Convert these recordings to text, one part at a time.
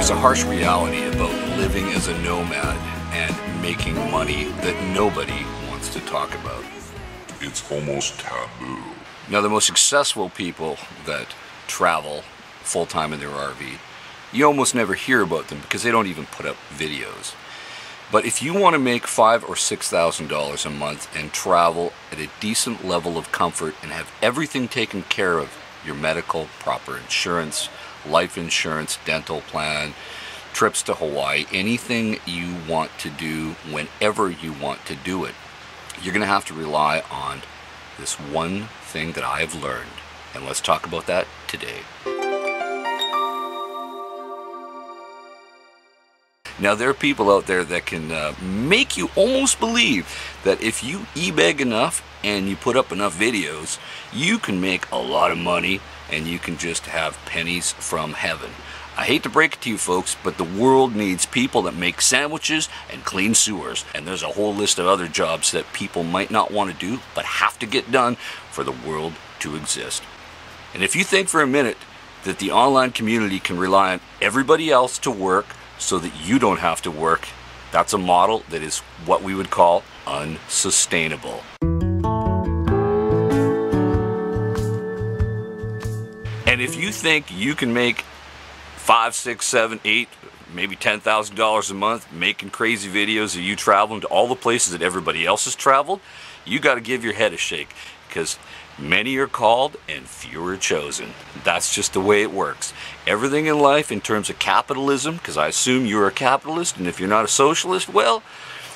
There's a harsh reality about living as a nomad and making money that nobody wants to talk about. It's almost taboo. Now, the most successful people that travel full-time in their RV, you almost never hear about them because they don't even put up videos. But if you want to make $5,000 or $6,000 a month and travel at a decent level of comfort and have everything taken care of, your medical, proper insurance, life insurance, dental plan, trips to Hawaii, anything you want to do whenever you want to do it, you're going to have to rely on this one thing that I've learned. And let's talk about that today. Now, there are people out there that can make you almost believe that if you e-beg enough and you put up enough videos, you can make a lot of money and you can just have pennies from heaven. I hate to break it to you folks, but the world needs people that make sandwiches and clean sewers. And there's a whole list of other jobs that people might not want to do, but have to get done for the world to exist. And if you think for a minute that the online community can rely on everybody else to work so that you don't have to work, that's a model that is what we would call unsustainable. And if you think you can make $5,000, $6,000, $7,000, $8,000, maybe $10,000 a month making crazy videos of you traveling to all the places that everybody else has traveled, you got to give your head a shake, because many are called and few are chosen. That's just the way it works. Everything in life in terms of capitalism, because I assume you're a capitalist, and if you're not a socialist, well,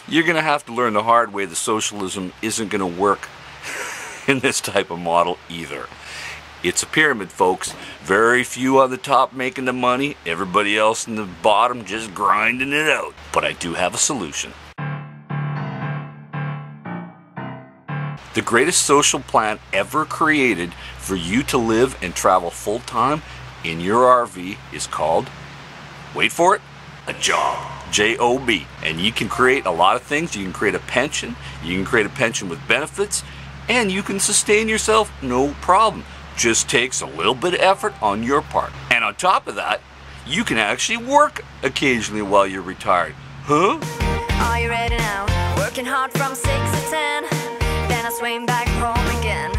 you're going to have to learn the hard way that socialism isn't going to work in this type of model either. It's a pyramid, folks. Very few on the top making the money, everybody else in the bottom just grinding it out. But I do have a solution. The greatest social plan ever created for you to live and travel full-time in your RV is called, wait for it, a job. J-O-B. And you can create a lot of things. You can create a pension. You can create a pension with benefits. And you can sustain yourself, no problem. Just takes a little bit of effort on your part. And on top of that, you can actually work occasionally while you're retired. Huh? Are you ready now? Working hard from 6 to 10. Then I swing back home again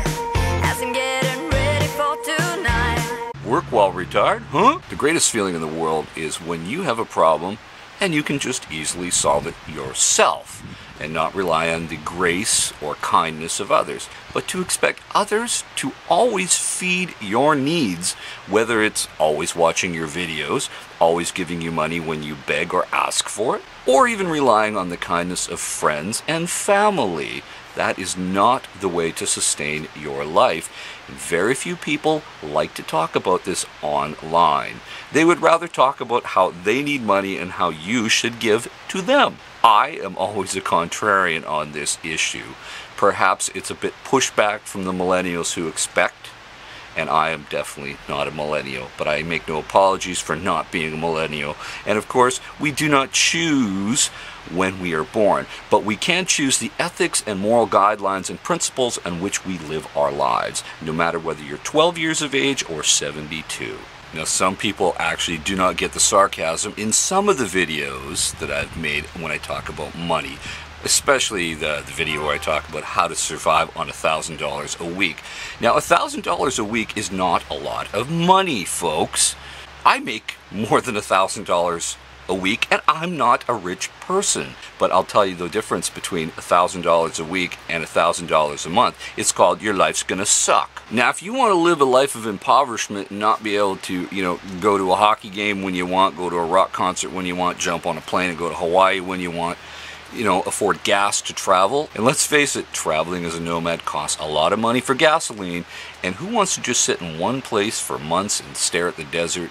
as I'm getting ready for tonight. Work while retired? Huh? The greatest feeling in the world is when you have a problem and you can just easily solve it yourself and not rely on the grace or kindness of others, but to expect others to always feed your needs, whether it's always watching your videos, always giving you money when you beg or ask for it, or even relying on the kindness of friends and family. That is not the way to sustain your life. And very few people like to talk about this online. They would rather talk about how they need money and how you should give to them. I am always a contrarian on this issue. Perhaps it's a bit pushback from the millennials who expect, and I am definitely not a millennial, but I make no apologies for not being a millennial. And of course, we do not choose when we are born, but we can choose the ethics and moral guidelines and principles on which we live our lives, no matter whether you're 12 years of age or 72. Now, some people actually do not get the sarcasm in some of the videos that I've made when I talk about money, especially the video where I talk about how to survive on $1,000 a week. Now, $1,000 a week is not a lot of money, folks. I make more than $1,000 a week, and I'm not a rich person. But I'll tell you the difference between $1,000 a week and $1,000 a month. It's called your life's gonna suck. Now, if you want to live a life of impoverishment and not be able to, go to a hockey game when you want, go to a rock concert when you want, jump on a plane and go to Hawaii when you want, afford gas to travel. And let's face it, traveling as a nomad costs a lot of money for gasoline. And who wants to just sit in one place for months and stare at the desert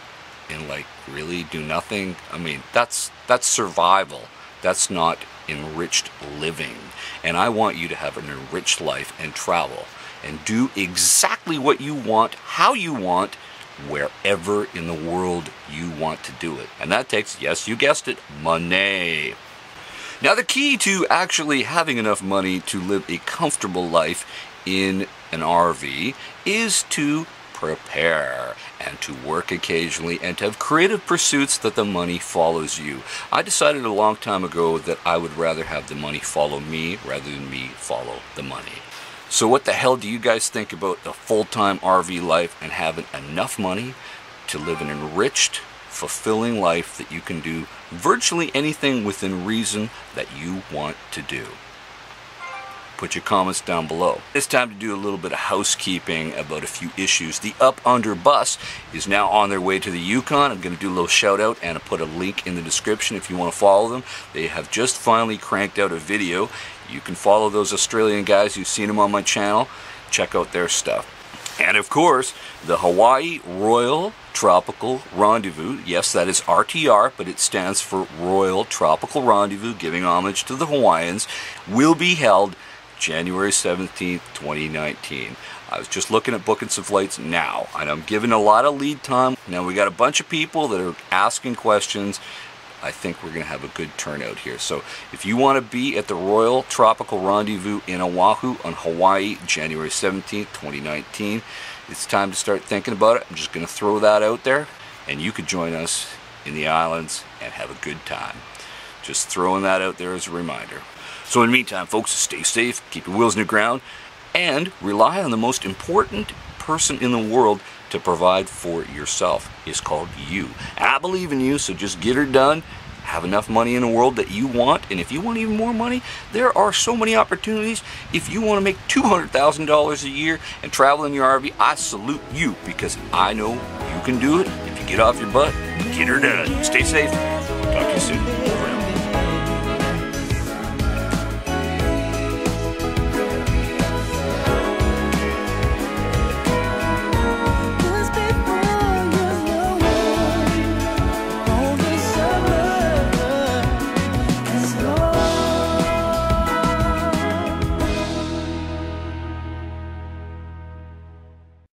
and really do nothing? I mean, that's survival. That's not enriched living. And I want you to have an enriched life and travel and do exactly what you want, how you want, wherever in the world you want to do it. And that takes, yes, you guessed it, money. Now, the key to actually having enough money to live a comfortable life in an RV is to prepare and to work occasionally and to have creative pursuits that the money follows you. I decided a long time ago that I would rather have the money follow me rather than me follow the money. So what the hell do you guys think about the full-time RV life and having enough money to live an enriched, fulfilling life that you can do virtually anything within reason that you want to do? Put your comments down below. It's time to do a little bit of housekeeping about a few issues. The Up Under bus is now on their way to the Yukon. I'm going to do a little shout out and I'll put a link in the description if you want to follow them. They have just finally cranked out a video. You can follow those Australian guys. You've seen them on my channel. Check out their stuff. And of course, the Hawaii Royal Tropical Rendezvous, yes, that is RTR, but it stands for Royal Tropical Rendezvous, giving homage to the Hawaiians, will be held January 17th, 2019. I was just looking at booking some flights now, and I'm giving a lot of lead time. Now we got a bunch of people that are asking questions. I think we're going to have a good turnout here. So if you want to be at the Royal Tropical Rendezvous in Oahu on Hawaii, January 17th, 2019, it's time to start thinking about it. I'm just going to throw that out there, and you could join us in the islands and have a good time. Just throwing that out there as a reminder. So in the meantime, folks, stay safe, keep your wheels in the ground, and rely on the most important person in the world to provide for yourself. It's called you. I believe in you, so just get her done. Have enough money in the world that you want, and if you want even more money, there are so many opportunities. If you want to make $200,000 a year and travel in your RV, I salute you, because I know you can do it. If you get off your butt, get her done. Stay safe. Talk to you soon.